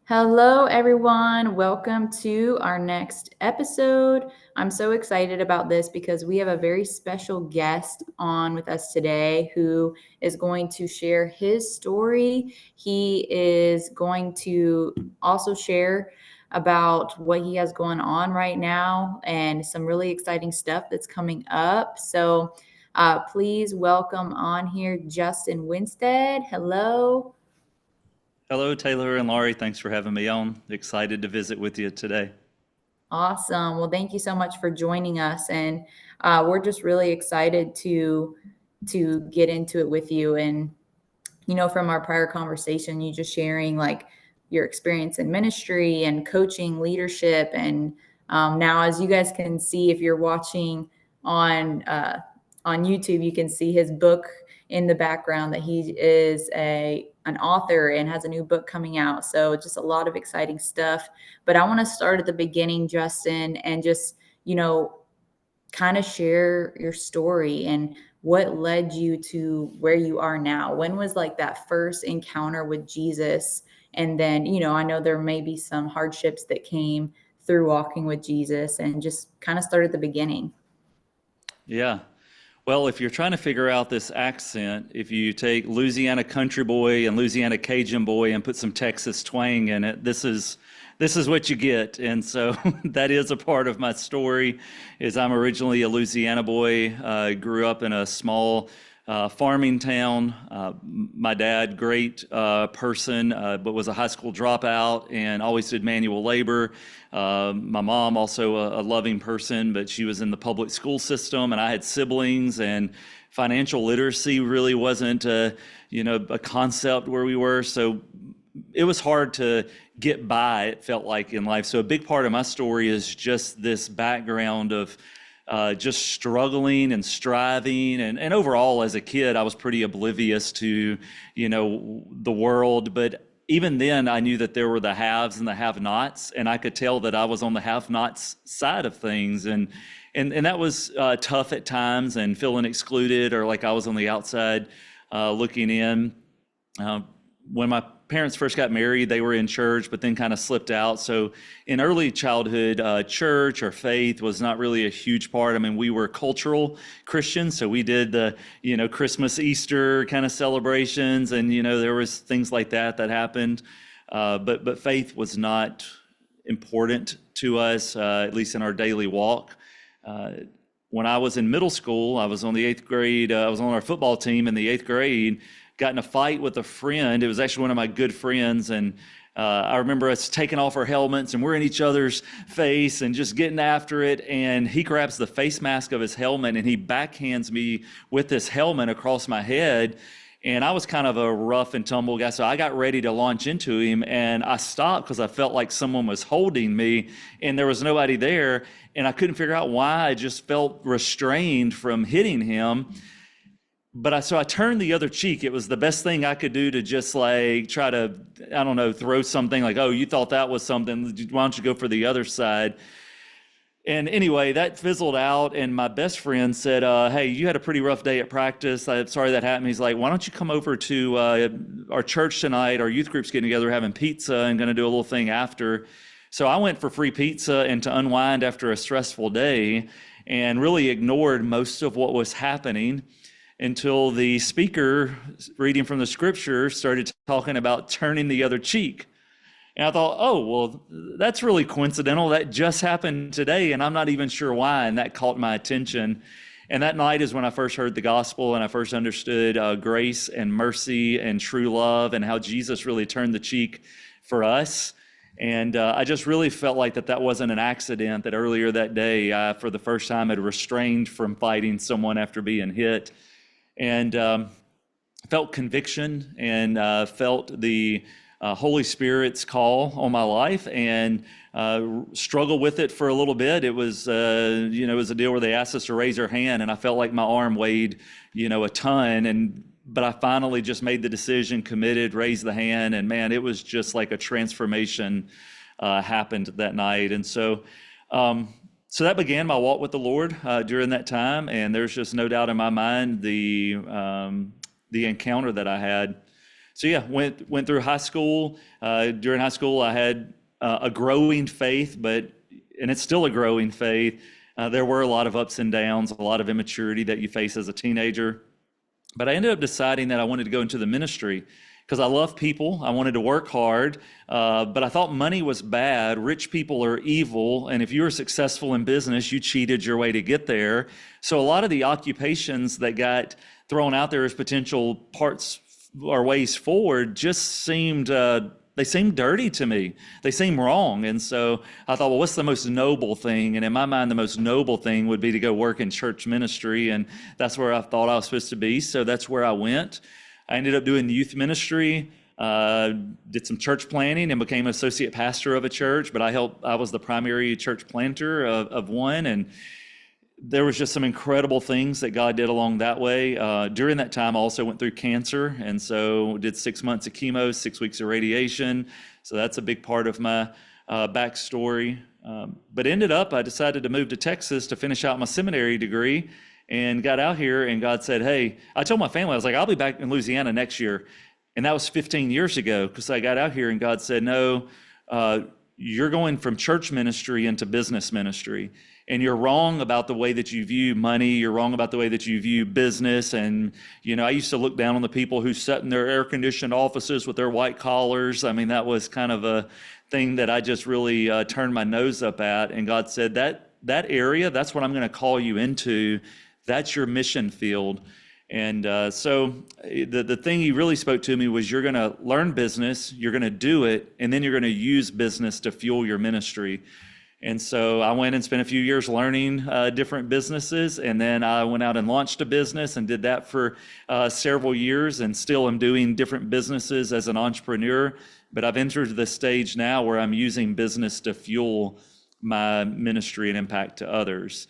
Hello, everyone. Welcome to our next episode. I'm so excited about this because we have a very special guest on with us today who is going to share his story. He is going to also share about what he has going on right now and some really exciting stuff that's coming up. So please welcome on here Justin Winstead. Hello. Hello, Taylor and Laurie. Thanks for having me on. Excited to visit with you today. Awesome. Well, thank you so much for joining us, and we're just really excited to get into it with you. And from our prior conversation, you just sharing like your experience in ministry and coaching, leadership, and now as you guys can see, if you're watching on uh, on YouTube, you can see his book in the background that he is an author and has a new book coming out. So just a lot of exciting stuff. But I want to start at the beginning, Justin, and just, kind of share your story and what led you to where you are now. When was like that first encounter with Jesus? And then, I know there may be some hardships that came through walking with Jesus, and just kind of start at the beginning. Yeah. Well, if you're trying to figure out this accent, if you take Louisiana country boy and Louisiana Cajun boy and put some Texas twang in it, this is what you get. And so that is a part of my story. Is I'm originally a Louisiana boy. Grew up in a small farming town. My dad, great person, but was a high school dropout and always did manual labor. My mom, also a loving person, but she was in the public school system, and I had siblings, and financial literacy really wasn't a concept where we were. So it was hard to get by, it felt like, in life. So a big part of my story is just this background of just struggling and striving. And overall, as a kid, I was pretty oblivious to, the world. But even then, I knew that there were the haves and the have-nots, and I could tell that I was on the have-nots side of things. And that was tough at times, and feeling excluded, or like I was on the outside looking in. When my parents first got married, they were in church, but then kind of slipped out. So in early childhood, church or faith was not really a huge part. I mean, we were cultural Christians, so we did the, Christmas, Easter kind of celebrations, and, there was things like that happened. But faith was not important to us, at least in our daily walk. When I was in middle school, I was on the eighth grade, I was on our football team in the eighth grade, got in a fight with a friend. It was actually one of my good friends, and I remember us taking off our helmets, and we're in each other's face and just getting after it, and he grabs the face mask of his helmet and he backhands me with this helmet across my head. And I was kind of a rough and tumble guy, so I got ready to launch into him, and I stopped because I felt like someone was holding me, and there was nobody there, and I couldn't figure out why. I just felt restrained from hitting him. But so I turned the other cheek. It was the best thing I could do to just like try to, I don't know, throw something like, oh, you thought that was something. Why don't you go for the other side? And anyway, that fizzled out. And my best friend said, hey, you had a pretty rough day at practice. I'm sorry that happened. He's like, why don't you come over to our church tonight? Our youth group's getting together, having pizza, and going to do a little thing after. So I went for free pizza and to unwind after a stressful day, and really ignored most of what was happening until the speaker reading from the scripture started talking about turning the other cheek. And I thought, oh, well, that's really coincidental. That just happened today, and I'm not even sure why. And that caught my attention. And that night is when I first heard the gospel, and I first understood grace and mercy and true love, and how Jesus really turned the cheek for us. And I just really felt like that wasn't an accident, that earlier that day, I, for the first time, had restrained from fighting someone after being hit. And felt conviction, and felt the Holy Spirit's call on my life, and struggled with it for a little bit. It was, it was a deal where they asked us to raise our hand, and I felt like my arm weighed, a ton. But I finally just made the decision, committed, raised the hand, and man, it was just like a transformation happened that night. And so that began my walk with the Lord during that time, and there's just no doubt in my mind the encounter that I had. So yeah, went through high school. During high school, I had a growing faith, and it's still a growing faith. There were a lot of ups and downs, a lot of immaturity that you face as a teenager. But I ended up deciding that I wanted to go into the ministry because I love people. I wanted to work hard, but I thought money was bad. Rich people are evil. And if you were successful in business, you cheated your way to get there. So a lot of the occupations that got thrown out there as potential parts or ways forward just seemed they seemed dirty to me. They seemed wrong. And so I thought, well, what's the most noble thing? And in my mind, the most noble thing would be to go work in church ministry. And that's where I thought I was supposed to be. So that's where I went. I ended up doing youth ministry, did some church planning and became associate pastor of a church. But I was the primary church planter of one. And there was just some incredible things that God did along that way. During that time, I also went through cancer, and so did 6 months of chemo, 6 weeks of radiation. So that's a big part of my backstory. But ended up, I decided to move to Texas to finish out my seminary degree, and got out here, and God said, hey, I told my family, I was like, I'll be back in Louisiana next year. And that was 15 years ago, because I got out here and God said, no, you're going from church ministry into business ministry. And you're wrong about the way that you view money. You're wrong about the way that you view business. And, I used to look down on the people who sat in their air-conditioned offices with their white collars. I mean, that was kind of a thing that I just really turned my nose up at. And God said, that area, that's what I'm going to call you into. That's your mission field. And so the thing he really spoke to me was, you're going to learn business, you're going to do it, and then you're going to use business to fuel your ministry. And so I went and spent a few years learning different businesses, and then I went out and launched a business and did that for several years, and still am doing different businesses as an entrepreneur. But I've entered the stage now where I'm using business to fuel my ministry and impact to others.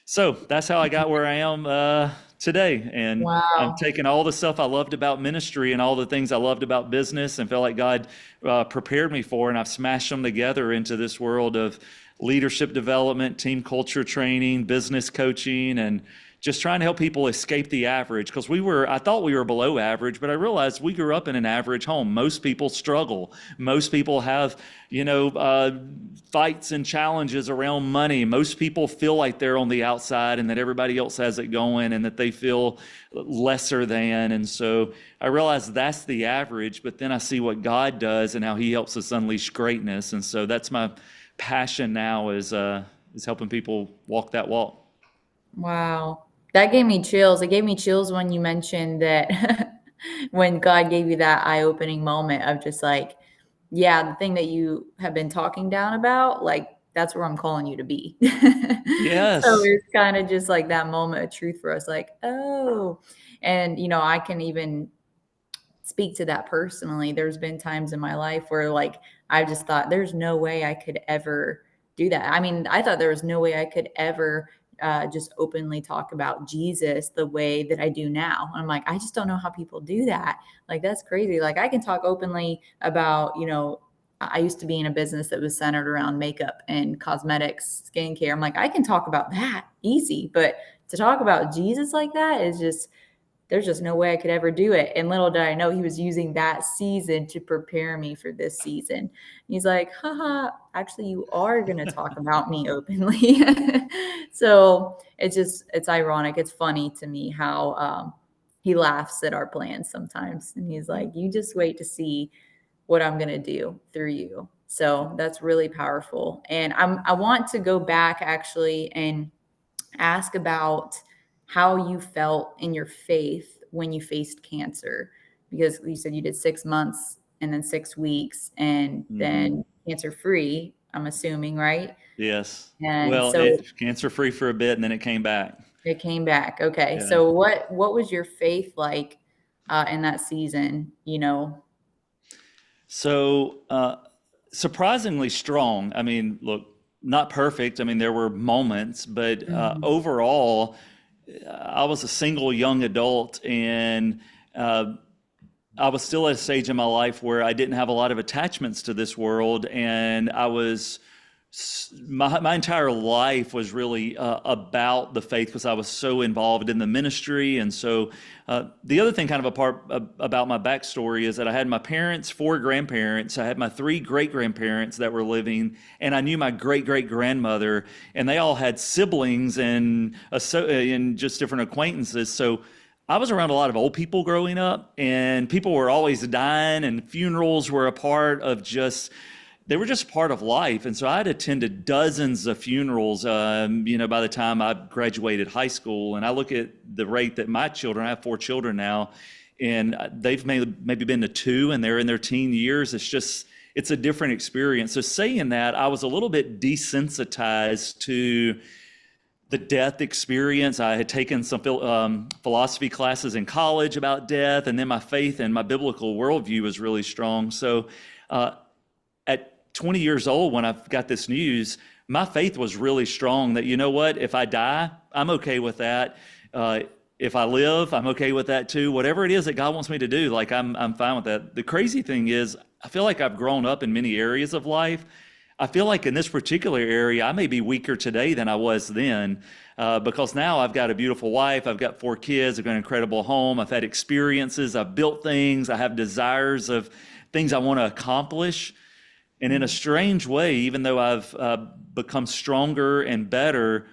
So that's how I got where I am today. And I'm Wow. taking all the stuff I loved about ministry and all the things I loved about business and felt like God prepared me for, and I've smashed them together into this world of leadership development, team culture training, business coaching, and just trying to help people escape the average. Because I thought we were below average, but I realized we grew up in an average home. Most people struggle. Most people have, fights and challenges around money. Most people feel like they're on the outside and that everybody else has it going and that they feel lesser than. And so I realized that's the average, but then I see what God does and how he helps us unleash greatness. And so that's my passion now, is helping people walk that walk. Wow. That gave me chills. It gave me chills when you mentioned that when God gave you that eye-opening moment of just like, yeah, the thing that you have been talking down about, like, that's where I'm calling you to be. So Yes. it's kind of just like that moment of truth for us, like, oh, and I can even speak to that personally. There's been times in my life where like I just thought there's no way I could ever do that. I mean, I thought there was no way I could ever just openly talk about Jesus the way that I do now. I'm like, I just don't know how people do that. Like, that's crazy. Like, I can talk openly about, I used to be in a business that was centered around makeup and cosmetics, skincare. I'm like, I can talk about that easy, but to talk about Jesus like that is just, there's just no way I could ever do it. And little did I know he was using that season to prepare me for this season. He's like, haha, actually, you are going to talk about me openly. So it's ironic. It's funny to me how he laughs at our plans sometimes. And he's like, you just wait to see what I'm going to do through you. So that's really powerful. And I want to go back actually and ask about how you felt in your faith when you faced cancer, because you said you did 6 months and then 6 weeks and Mm-hmm. then cancer free, I'm assuming, right? Yes. And Well, so it cancer free for a bit, and then it came back. it came back. Okay. Yeah. So what was your faith like in that season, So surprisingly strong. I mean, look, not perfect. I mean, there were moments, but Mhm. overall, I was a single young adult, and I was still at a stage in my life where I didn't have a lot of attachments to this world, and I was my entire life was really about the faith because I was so involved in the ministry. And so the other thing kind of about my backstory is that I had my parents, 4 grandparents. I had my 3 great-grandparents that were living, and I knew my great-great-grandmother, and they all had siblings and just different acquaintances. So I was around a lot of old people growing up, and people were always dying, and funerals were a part of they were just part of life. And so I'd attended dozens of funerals, by the time I graduated high school. And I look at the rate that my children, I have 4 children now, and they've maybe been to 2, and they're in their teen years. It's a different experience. So saying that, I was a little bit desensitized to the death experience. I had taken some philosophy classes in college about death, and then my faith and my biblical worldview was really strong. So at 20 years old, when I got this news, my faith was really strong that, you know what, if I die, I'm okay with that. If I live, I'm okay with that too. Whatever it is that God wants me to do, like I'm fine with that. The crazy thing is, I feel like I've grown up in many areas of life. I feel like in this particular area, I may be weaker today than I was then, because now I've got a beautiful wife, I've got 4 kids, I've got an incredible home, I've had experiences, I've built things, I have desires of things I want to accomplish. And in a strange way, even though I've become stronger and better,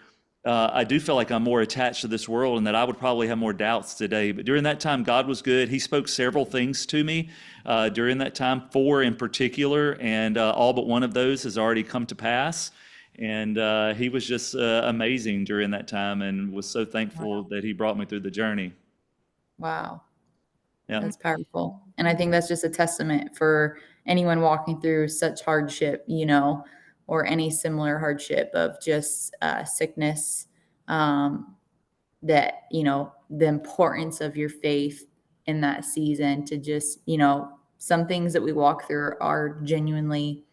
I do feel like I'm more attached to this world, and that I would probably have more doubts today. But during that time, God was good. He spoke several things to me during that time, 4 in particular, and all but one of those has already come to pass. And he was just amazing during that time, and was so thankful that he brought me through the journey. Wow. Yeah. That's powerful. And I think that's just a testament for anyone walking through such hardship, or any similar hardship of just sickness, that, the importance of your faith in that season to just, some things that we walk through are genuinely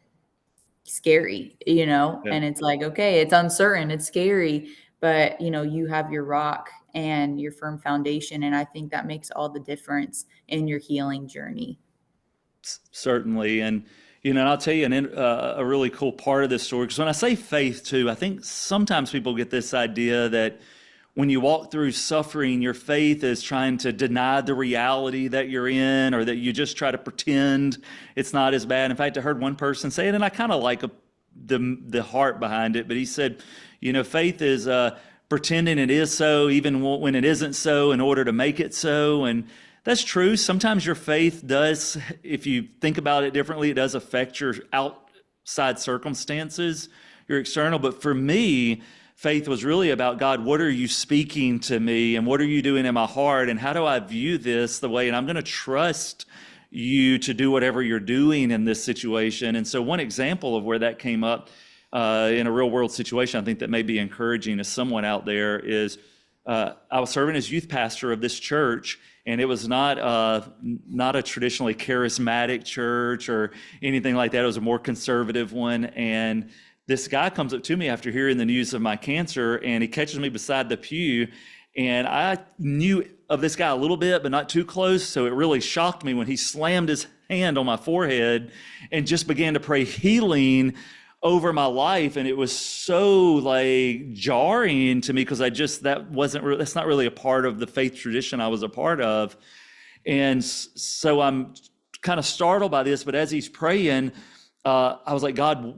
scary, and it's like, okay, it's uncertain, it's scary, but you have your rock and your firm foundation. And I think that makes all the difference in your healing journey. Certainly. And, I'll tell you a really cool part of this story, because when I say faith too, I think sometimes people get this idea that when you walk through suffering, your faith is trying to deny the reality that you're in, or that you just try to pretend it's not as bad. In fact, I heard one person say it, and I kind of like the heart behind it, but he said, faith is pretending it is so, even when it isn't so, in order to make it so. And that's true. Sometimes your faith does, if you think about it differently, it does affect your outside circumstances, your external. But for me, faith was really about, God, what are you speaking to me, and what are you doing in my heart, and how do I view this the way, and I'm going to trust you to do whatever you're doing in this situation. And so one example of where that came up in a real world situation, I think that may be encouraging to someone out there, is I was serving as youth pastor of this church, and it was not a traditionally charismatic church or anything like that. It was a more conservative one. And this guy comes up to me after hearing the news of my cancer, and he catches me beside the pew. And I knew of this guy a little bit, but not too close. So it really shocked me when he slammed his hand on my forehead and just began to pray healing over my life. And it was so jarring to me, because that's not really a part of the faith tradition I was a part of. And so I'm kind of startled by this, but as he's praying, I was like, God,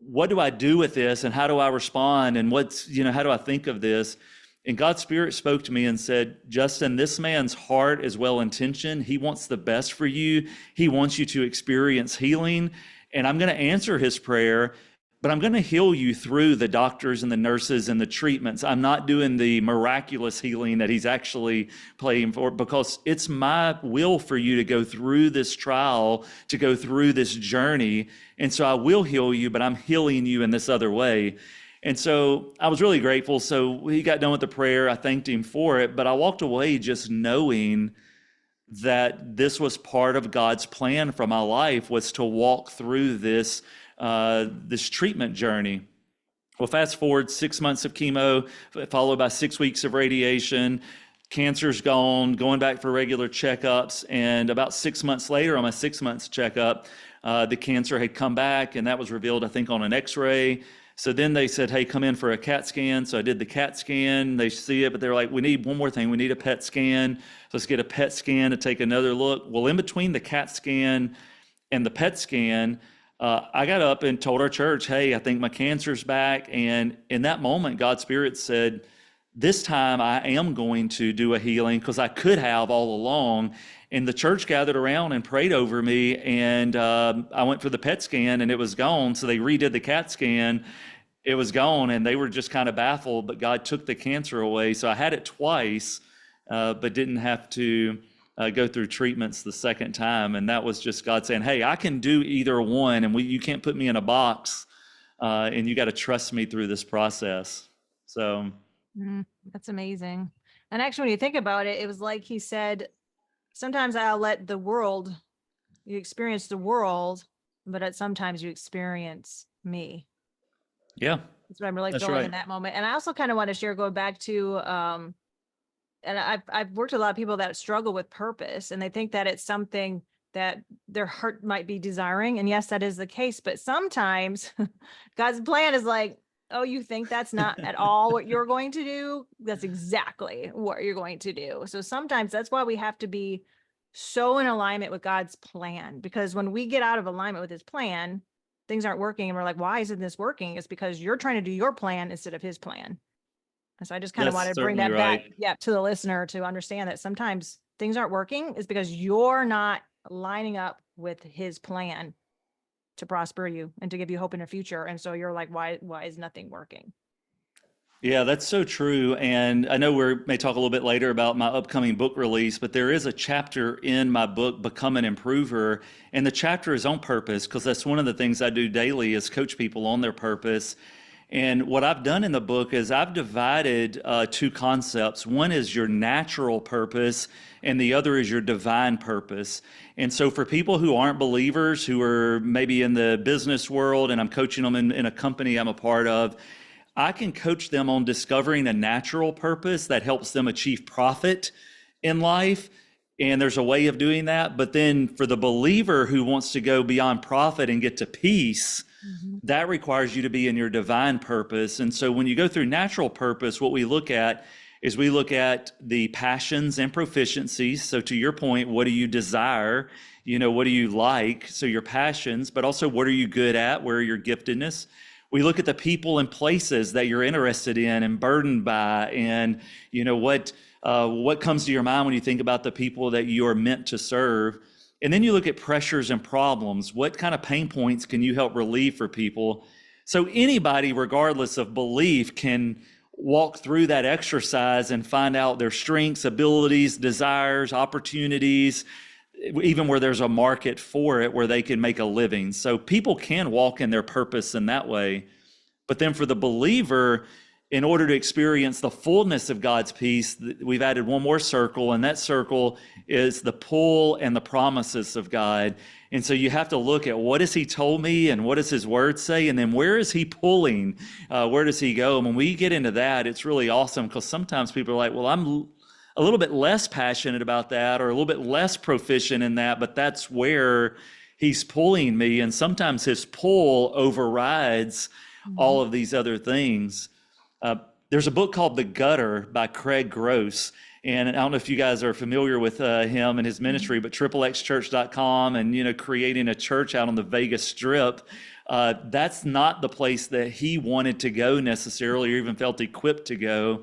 what do I do with this, and how do I respond, and how do I think of this? And God's Spirit spoke to me and said, Justin, this man's heart is well-intentioned. He wants the best for you. He wants you to experience healing. And I'm going to answer his prayer, but I'm going to heal you through the doctors and the nurses and the treatments. I'm not doing the miraculous healing that he's actually praying for, because it's my will for you to go through this trial, to go through this journey. And so I will heal you, but I'm healing you in this other way. And so I was really grateful. So he got done with the prayer. I thanked him for it, but I walked away just knowing that this was part of God's plan for my life, was to walk through this treatment journey. Well, fast forward 6 months of chemo, followed by 6 weeks of radiation. Cancer's gone, going back for regular checkups. And about 6 months later, on my 6 months checkup, The cancer had come back, and that was revealed, I think, on an x-ray. So then they said, hey, come in for a CAT scan. So I did the CAT scan. They see it, but they're like, we need one more thing. We need a PET scan. So let's get a PET scan to take another look. Well, in between the CAT scan and the PET scan, I got up and told our church, hey, I think my cancer's back. And in that moment, God's Spirit said, this time I am going to do a healing, because I could have all along. And the church gathered around and prayed over me, and I went for the PET scan and it was gone. So they redid the CAT scan, it was gone, and they were just kind of baffled, but God took the cancer away. So I had it twice, but didn't have to go through treatments the second time. And that was just God saying, hey, I can do either one, and you can't put me in a box, and you got to trust me through this process. So that's amazing. And actually, when you think about it, it was like he said, sometimes I'll let you experience the world, but sometimes you experience me. Yeah. That's what I'm really feeling in that moment. And I also kind of want to share, going back to, and I've worked with a lot of people that struggle with purpose, and they think that it's something that their heart might be desiring. And yes, that is the case. But sometimes God's plan is like, oh, you think that's not at all what you're going to do? That's exactly what you're going to do. So sometimes that's why we have to be so in alignment with God's plan, because when we get out of alignment with his plan, things aren't working. And we're like, why isn't this working? It's because you're trying to do your plan instead of his plan. And so I just kind of wanted to bring that back to the listener to understand that sometimes things aren't working is because you're not lining up with his plan to prosper you and to give you hope in the future. And so you're like, why is nothing working? Yeah, that's so true. And I know we may talk a little bit later about my upcoming book release, but there is a chapter in my book, Become an Improver. And the chapter is on purpose, because that's one of the things I do daily is coach people on their purpose. And what I've done in the book is I've divided two concepts. One is your natural purpose, and the other is your divine purpose. And so for people who aren't believers, who are maybe in the business world, and I'm coaching them in a company I'm a part of, I can coach them on discovering a natural purpose that helps them achieve profit in life. And there's a way of doing that. But then for the believer who wants to go beyond profit and get to peace, that requires you to be in your divine purpose. And so when you go through natural purpose, what we look at is we look at the passions and proficiencies. So to your point, what do you desire? What do you like? So your passions, but also what are you good at? Where are your giftedness? We look at the people and places that you're interested in and burdened by, and what comes to your mind when you think about the people that you are meant to serve. And then you look at pressures and problems. What kind of pain points can you help relieve for people? So anybody, regardless of belief, can walk through that exercise and find out their strengths, abilities, desires, opportunities, even where there's a market for it, where they can make a living. So people can walk in their purpose in that way. But then for the believer, in order to experience the fullness of God's peace, we've added one more circle, and that circle is the pull and the promises of God. And so you have to look at what has he told me and what does his word say, and then where is he pulling? Where does he go? And when we get into that, it's really awesome, because sometimes people are like, well, I'm a little bit less passionate about that, or a little bit less proficient in that, but that's where he's pulling me. And sometimes his pull overrides all of these other things. There's a book called The Gutter by Craig Gross. And I don't know if you guys are familiar with him and his ministry, but xchurch.com and, creating a church out on the Vegas Strip. That's not the place that he wanted to go necessarily, or even felt equipped to go.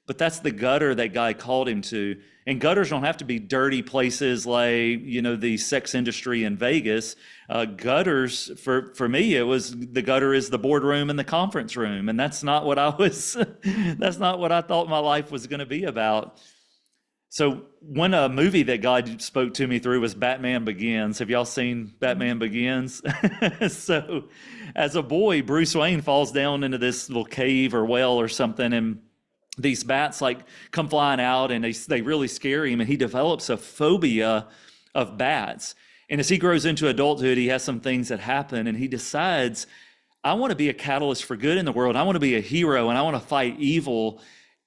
But that's the gutter that God called him to. And gutters don't have to be dirty places like, the sex industry in Vegas. Gutters, for me, it was the gutter is the boardroom and the conference room. And that's not what that's not what I thought my life was going to be about. So one movie that God spoke to me through was Batman Begins. Have y'all seen Batman Begins? So as a boy, Bruce Wayne falls down into this little cave or well or something, and these bats come flying out, and they really scare him, and he develops a phobia of bats. And as he grows into adulthood, he has some things that happen, and he decides, I want to be a catalyst for good in the world. I want to be a hero, and I want to fight evil.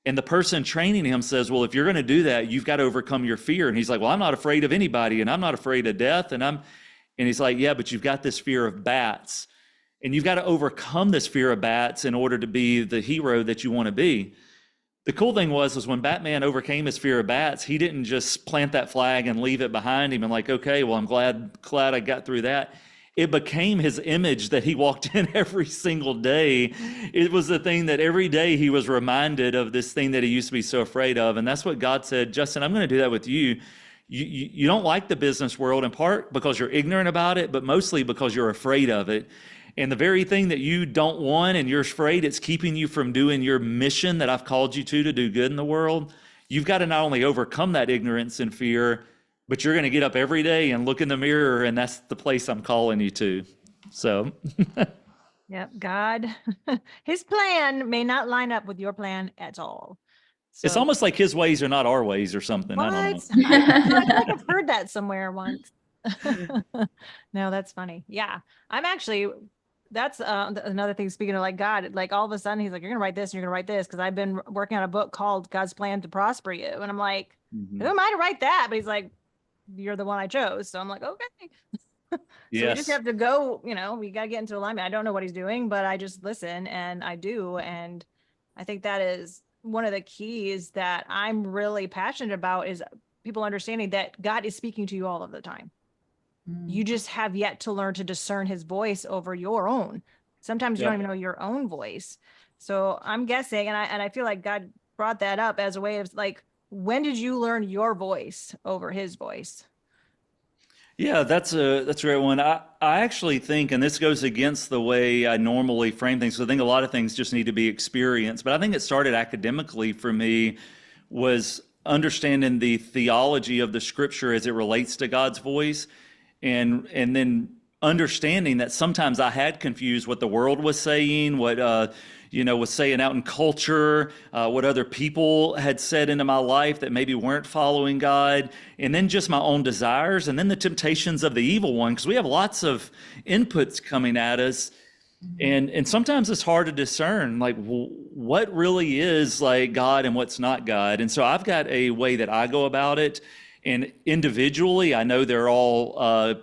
And the person training him says, well, if you're going to do that, you've got to overcome your fear. And he's like, well, I'm not afraid of anybody, and I'm not afraid of death. And And he's like, yeah, but you've got this fear of bats, and you've got to overcome this fear of bats in order to be the hero that you want to be. The cool thing was when Batman overcame his fear of bats, he didn't just plant that flag and leave it behind him and like, okay, well, I'm glad I got through that. It became his image that he walked in every single day. It was the thing that every day he was reminded of this thing that he used to be so afraid of. And that's what God said, Justin, I'm going to do that with you. You don't like the business world in part because you're ignorant about it, but mostly because you're afraid of it. And the very thing that you don't want and you're afraid it's keeping you from doing your mission that I've called you to do good in the world. You've got to not only overcome that ignorance and fear, but you're going to get up every day and look in the mirror, and that's the place I'm calling you to. So. Yep, God, his plan may not line up with your plan at all. So, it's almost like his ways are not our ways or something. what? I don't know. I think I've heard that somewhere once. No, that's funny. Yeah, I'm actually, that's another thing, speaking of like God, like all of a sudden he's like, you're going to write this and you're going to write this, because I've been working on a book called God's Plan to Prosper You. And I'm like, who am I to write that? But he's like, you're the one I chose. So I'm like, okay. So we just have to go, we got to get into alignment. I don't know what he's doing, but I just listen and I do. And I think that is one of the keys that I'm really passionate about, is people understanding that God is speaking to you all of the time. You just have yet to learn to discern his voice over your own. Sometimes you don't even know your own voice. So I'm guessing, and I feel like God brought that up as a way of like, when did you learn your voice over his voice? Yeah, that's a great one. I actually think, and this goes against the way I normally frame things, so I think a lot of things just need to be experienced, but I think it started academically for me, was understanding the theology of the scripture as it relates to God's voice, and then understanding that sometimes I had confused what the world was saying, what was saying out in culture, what other people had said into my life that maybe weren't following God, and then just my own desires, and then the temptations of the evil one, because we have lots of inputs coming at us. And sometimes it's hard to discern, like, what really is like God and what's not God. And so I've got a way that I go about it. And individually, I know they're all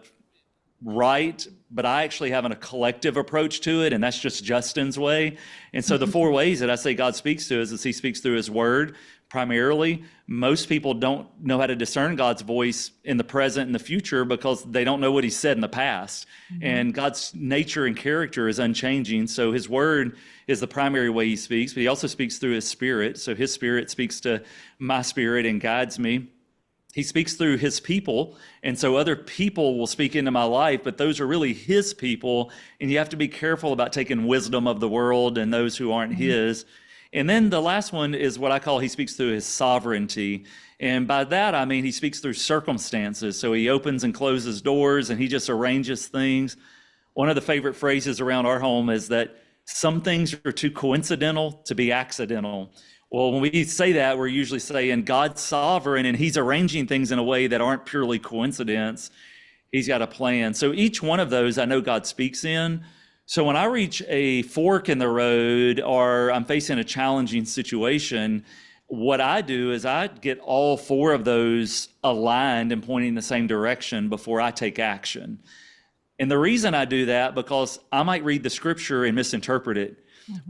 right, but I actually have a collective approach to it, and that's just Justin's way. And so the four ways that I say God speaks to us is he speaks through his word, primarily. Most people don't know how to discern God's voice in the present and the future because they don't know what he said in the past. And God's nature and character is unchanging. So his word is the primary way he speaks, but he also speaks through his spirit. So his spirit speaks to my spirit and guides me. He speaks through his people, and so other people will speak into my life, but those are really his people, and you have to be careful about taking wisdom of the world and those who aren't his. And then the last one is what I call he speaks through his sovereignty, and by that I mean he speaks through circumstances. So he opens and closes doors, and he just arranges things. One of the favorite phrases around our home is that some things are too coincidental to be accidental. Well, when we say that, we're usually saying God's sovereign and he's arranging things in a way that aren't purely coincidence. He's got a plan. So each one of those I know God speaks in. So when I reach a fork in the road or I'm facing a challenging situation, what I do is I get all four of those aligned and pointing in the same direction before I take action. And the reason I do that, because I might read the scripture and misinterpret it.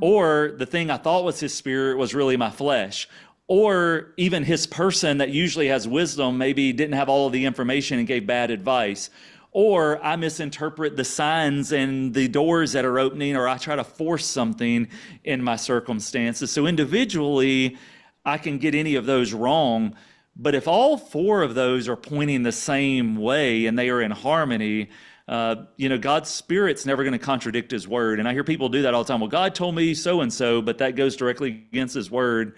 Or the thing I thought was his spirit was really my flesh. Or even his person that usually has wisdom maybe didn't have all of the information and gave bad advice. Or I misinterpret the signs and the doors that are opening, or I try to force something in my circumstances. So individually, I can get any of those wrong. But if all four of those are pointing the same way and they are in harmony, God's spirit's never going to contradict his word. And I hear people do that all the time. Well, God told me so-and-so, but that goes directly against his word.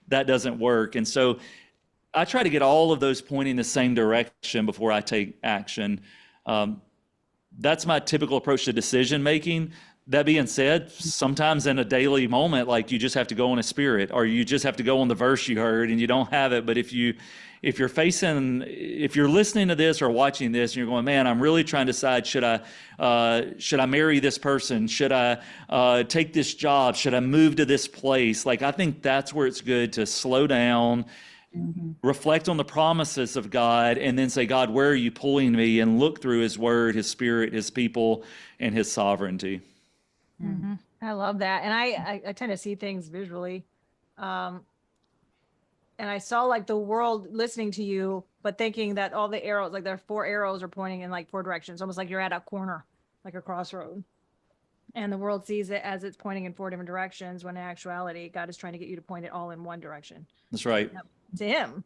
That doesn't work. And so I try to get all of those pointing the same direction before I take action. That's my typical approach to decision making. That being said, sometimes in a daily moment, like you just have to go on a spirit, or you just have to go on the verse you heard and you don't have it. But if you're listening to this or watching this and you're going, man, I'm really trying to decide, should I marry this person? Should I take this job? Should I move to this place? Like, I think that's where it's good to slow down reflect on the promises of God, and then say, God, where are you pulling me? And look through his word, his spirit, his people, and his sovereignty. I love that. And I tend to see things visually. And I saw like the world listening to you, but thinking that all the arrows, like there are 4 arrows are pointing in like 4 directions, almost like you're at a corner, like a crossroad. And the world sees it as it's pointing in 4 different directions, when in actuality, God is trying to get you to point it all in one direction. That's right. To him.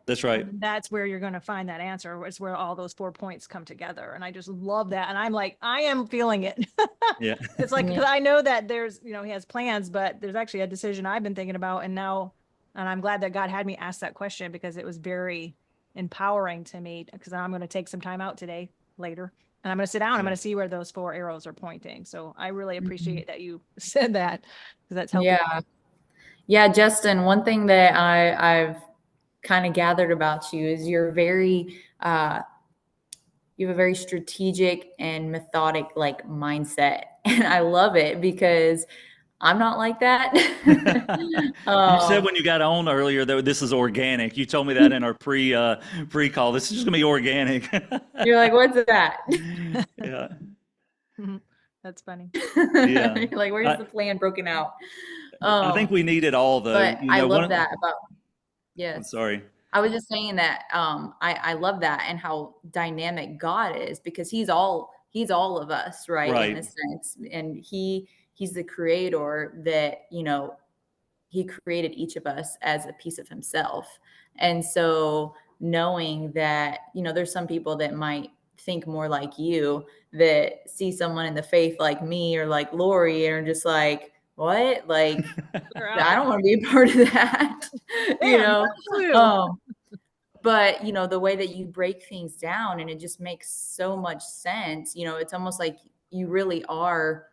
That's right. And that's where you're going to find that answer. It's where all those 4 points come together. And I just love that. And I'm like, I am feeling it. Yeah. It's like, because I know that there's, he has plans, but there's actually a decision I've been thinking about. And I'm glad that God had me ask that question, because it was very empowering to me, because I'm going to take some time out today later. And I'm going to sit down. I'm going to see where those 4 arrows are pointing. So I really appreciate that you said that, because that's helping. Yeah, Justin, one thing that I've kind of gathered about you is you have a very strategic and methodic like mindset. And I love it, because I'm not like that. You said when you got on earlier that this is organic. You told me that in our pre-call. This is just gonna be organic. You're like, what's that? Yeah. That's funny. Yeah. You're like, where's the plan broken out? I think we need it all, though. But I love that about. Yes. I'm sorry. I was just saying that I love that, and how dynamic God is, because he's all of us, right? In a sense. And he's the creator that, he created each of us as a piece of himself. And so knowing that, there's some people that might think more like you, that see someone in the faith like me or like Laurie, and are just like, what? Like, I don't want to be a part of that. But the way that you break things down, and it just makes so much sense. It's almost like you really are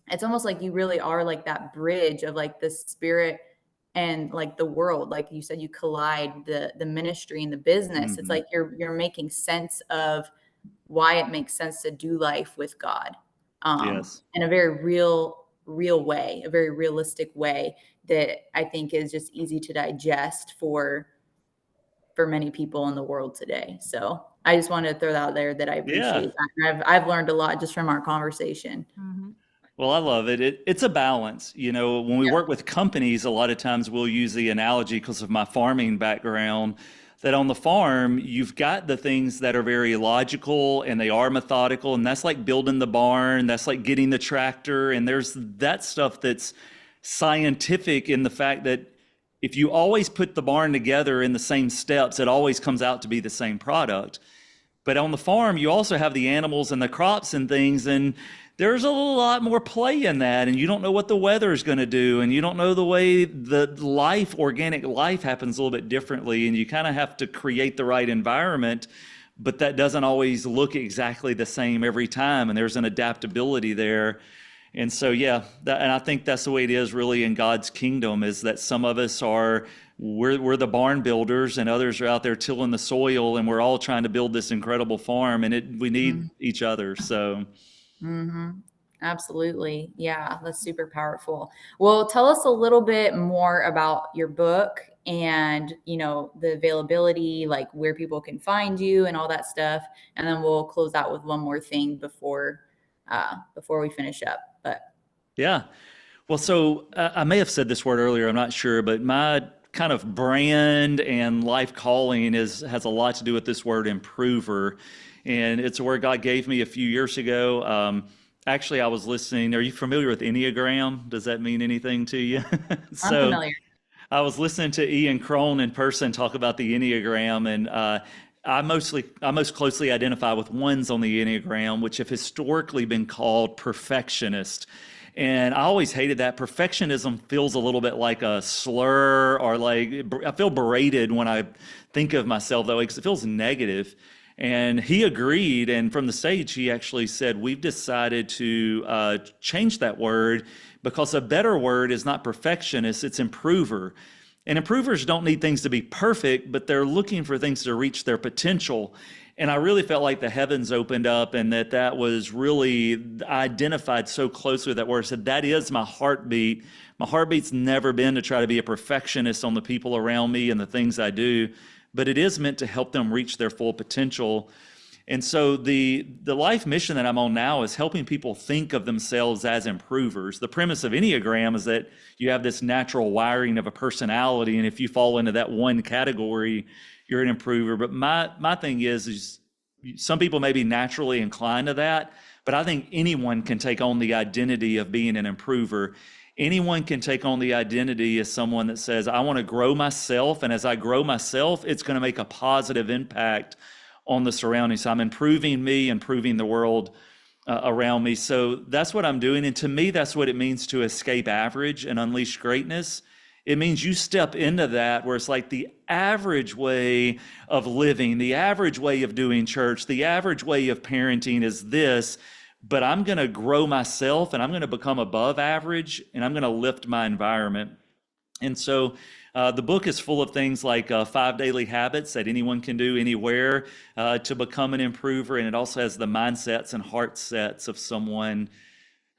like that bridge of like the spirit and like the world. Like you said, you collide the ministry and the business. It's like you're making sense of why it makes sense to do life with God. In a very real way, a very realistic way that I think is just easy to digest for many people in the world today. So I just wanted to throw that out there, that I appreciate that. And I've learned a lot just from our conversation. Well, I love it. It's a balance. When we work with companies, a lot of times we'll use the analogy, because of my farming background, that on the farm, you've got the things that are very logical and they are methodical. And that's like building the barn. That's like getting the tractor. And there's that stuff that's scientific, in the fact that if you always put the barn together in the same steps, it always comes out to be the same product. But on the farm, you also have the animals and the crops and things, and there's a lot more play in that, and you don't know what the weather is going to do, and you don't know the way the organic life happens a little bit differently, and you kind of have to create the right environment, but that doesn't always look exactly the same every time, and there's an adaptability there. And so, and I think that's the way it is really in God's kingdom, is that some of us we're the barn builders, and others are out there tilling the soil, and we're all trying to build this incredible farm, and we need each other. So. Absolutely. Yeah, that's super powerful. Well, tell us a little bit more about your book, and, the availability, like where people can find you and all that stuff. And then we'll close out with one more thing before we finish up. But yeah. Well, so I may have said this word earlier, I'm not sure, but my kind of brand and life calling has a lot to do with this word improver. And it's a word God gave me a few years ago. Actually, I was listening. Are you familiar with Enneagram? Does that mean anything to you? I'm familiar. I was listening to Ian Crone in person talk about the Enneagram, and I most closely identify with ones on the Enneagram, which have historically been called perfectionist. And I always hated that. Perfectionism feels a little bit like a slur, or like I feel berated when I think of myself that way, because it feels negative. And he agreed. And from the stage, he actually said, we've decided to change that word, because a better word is not perfectionist, it's improver. And improvers don't need things to be perfect, but they're looking for things to reach their potential. And I really felt like the heavens opened up, and that was really, I identified so closely with that word. I said, that is my heartbeat. My heartbeat's never been to try to be a perfectionist on the people around me and the things I do, but it is meant to help them reach their full potential. And so the life mission that I'm on now is helping people think of themselves as improvers. The premise of Enneagram is that you have this natural wiring of a personality, and if you fall into that one category, you're an improver. But my thing is some people may be naturally inclined to that, but I think anyone can take on the identity of being an improver. Anyone can take on the identity as someone that says, I want to grow myself, and as I grow myself, it's going to make a positive impact on the surroundings. So I'm improving me, improving the world around me. So that's what I'm doing. And to me, that's what it means to escape average and unleash greatness. It means you step into that where it's like the average way of living, the average way of doing church, the average way of parenting is this, but I'm going to grow myself and I'm going to become above average and I'm going to lift my environment. And so the book is full of things like 5 daily habits that anyone can do anywhere to become an improver. And it also has the mindsets and heart sets of someone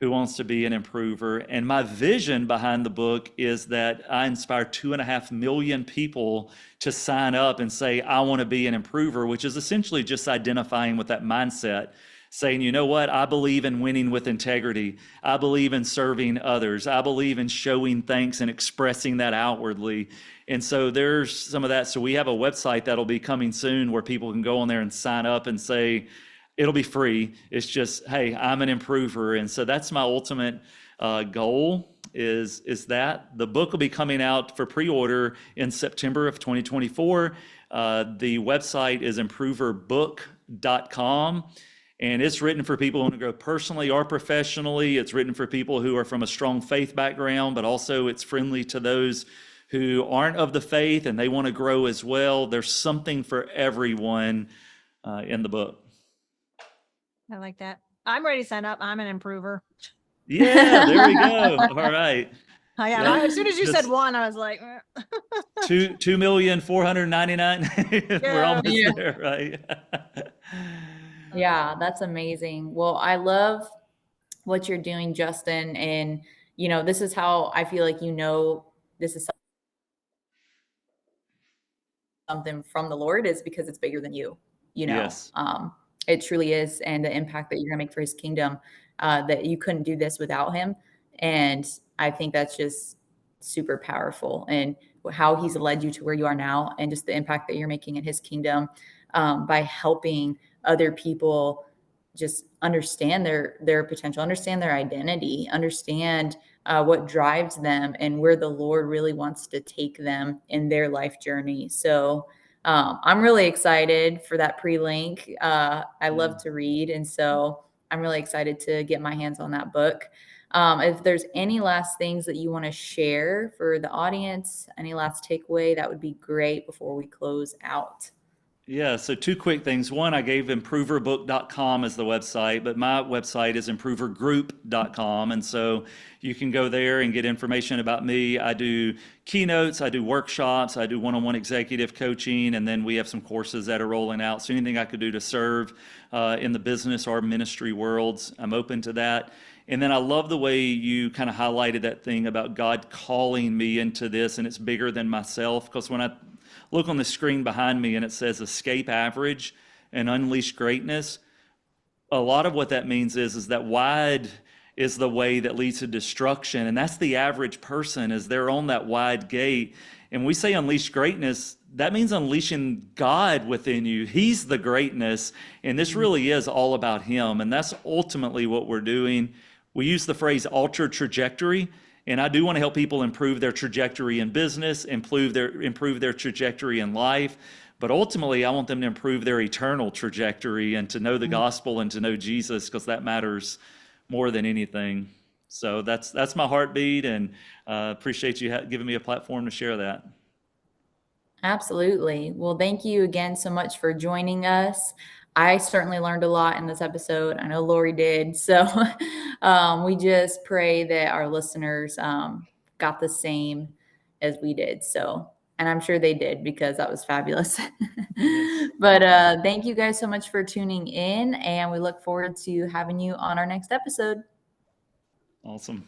who wants to be an improver. And my vision behind the book is that I inspire 2.5 million people to sign up and say, I want to be an improver, which is essentially just identifying with that mindset, saying, you know what, I believe in winning with integrity. I believe in serving others. I believe in showing thanks and expressing that outwardly. And so there's some of that. So we have a website that'll be coming soon where people can go on there and sign up and say, it'll be free. It's just, hey, I'm an improver. And so that's my ultimate goal is that. The book will be coming out for pre-order in September of 2024. The website is improverbook.com. And it's written for people who want to grow personally or professionally. It's written for people who are from a strong faith background, but also it's friendly to those who aren't of the faith and they want to grow as well. There's something for everyone in the book. I like that. I'm ready to sign up. I'm an improver. Yeah, there we go. All right. I am. Yeah. As soon as you Just said one, I was like, 2,499,000. We're almost there, right? Yeah, that's amazing. Well, I love what you're doing, Justin. And, this is how I feel like, this is something from the Lord is because it's bigger than you, Yes. It truly is. And the impact that you're gonna make for his kingdom, that you couldn't do this without him. And I think that's just super powerful and how he's led you to where you are now and just the impact that you're making in his kingdom, by helping other people just understand their potential, understand their identity, understand what drives them and where the Lord really wants to take them in their life journey. So I'm really excited for that pre-link. I love to read. And so I'm really excited to get my hands on that book. If there's any last things that you want to share for the audience, any last takeaway, that would be great before we close out. Yeah, so 2 quick things. One, I gave improverbook.com as the website, but my website is improvergroup.com. And so you can go there and get information about me. I do keynotes, I do workshops, I do one-on-one executive coaching, and then we have some courses that are rolling out. So anything I could do to serve in the business or ministry worlds, I'm open to that. And then I love the way you kind of highlighted that thing about God calling me into this, and it's bigger than myself. Because when I look on the screen behind me and it says escape average and unleash greatness, a lot of what that means is that wide is the way that leads to destruction. And that's the average person, is they're on that wide gate. And we say unleash greatness, that means unleashing God within you. He's the greatness. And this really is all about him. And that's ultimately what we're doing. We use the phrase alter trajectory. And I do want to help people improve their trajectory in business, improve their trajectory in life. But ultimately, I want them to improve their eternal trajectory and to know the gospel and to know Jesus, because that matters more than anything. So that's my heartbeat, and appreciate you giving me a platform to share that. Absolutely. Well, thank you again so much for joining us. I certainly learned a lot in this episode. I know Laurie did. So we just pray that our listeners got the same as we did. So And I'm sure they did, because that was fabulous. Yes. But thank you guys so much for tuning in, and we look forward to having you on our next episode. Awesome.